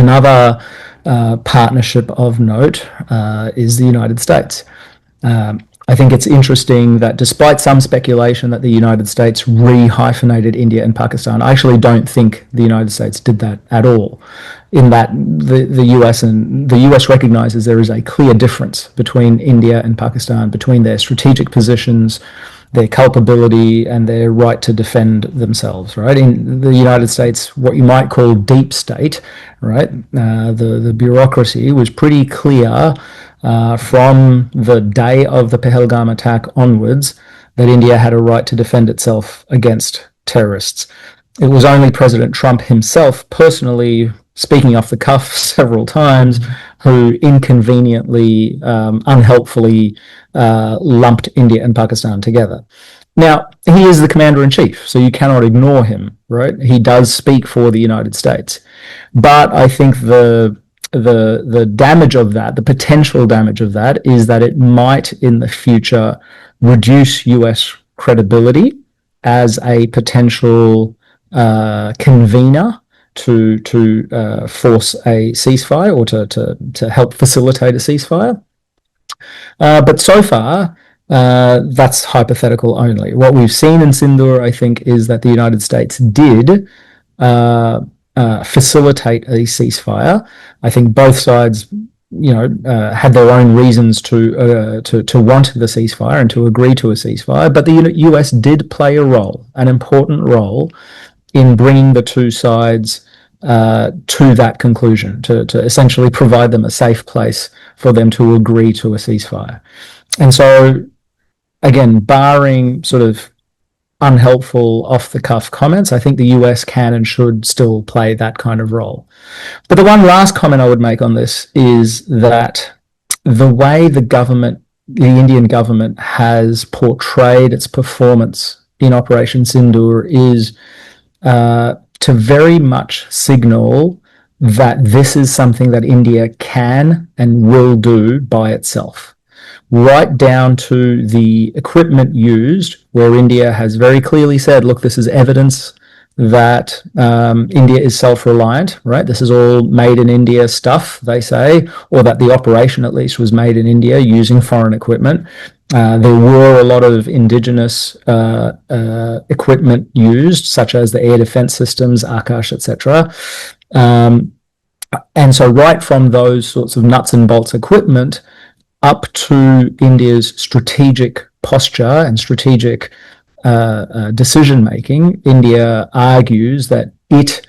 Another partnership of note is the United States. I think it's interesting that despite some speculation that the United States re-hyphenated India and Pakistan, I actually don't think the United States did that at all. In that the US recognizes there is a clear difference between India and Pakistan, between their strategic positions, their culpability, and their right to defend themselves, right? In the United States, what you might call deep state, right? The bureaucracy was pretty clear from the day of the Pahalgam attack onwards that India had a right to defend itself against terrorists. It was only President Trump himself personally, speaking off the cuff several times, who inconveniently, unhelpfully lumped India and Pakistan together. Now, he is the commander-in-chief, so you cannot ignore him, right? He does speak for the United States. But I think the damage of that, the potential damage of that, is that it might in the future reduce US credibility as a potential convener to force a ceasefire or to help facilitate a ceasefire. But so far, that's hypothetical only. What we've seen in Sindoor, I think, is that the United States did facilitate a ceasefire. I think both sides, had their own reasons to want the ceasefire and to agree to a ceasefire. But the US did play a role, an important role, in bringing the two sides to that conclusion, to essentially provide them a safe place for them to agree to a ceasefire. And so, again, barring sort of unhelpful off-the-cuff comments, I think the US can and should still play that kind of role. But the one last comment I would make on this is that the way the Indian government has portrayed its performance in Operation Sindoor is to very much signal that this is something that India can and will do by itself, right down to the equipment used, where India has very clearly said, look, this is evidence that India is self-reliant, right? This is all made in India stuff, they say, or that the operation at least was made in India using foreign equipment. There were a lot of indigenous equipment used, such as the air defense systems, Akash, etc. And so right from those sorts of nuts and bolts equipment up to India's strategic posture and strategic decision-making, India argues that it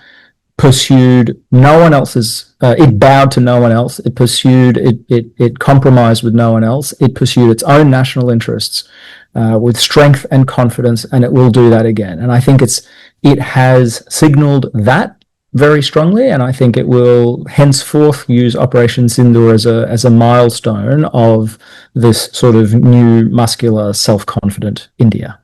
pursued no one else's, it bowed to no one else, it compromised with no one else, it pursued its own national interests with strength and confidence, and it will do that again. And I think it has signaled that very strongly, and I think it will henceforth use Operation Sindoor as a milestone of this sort of new, muscular, self-confident India.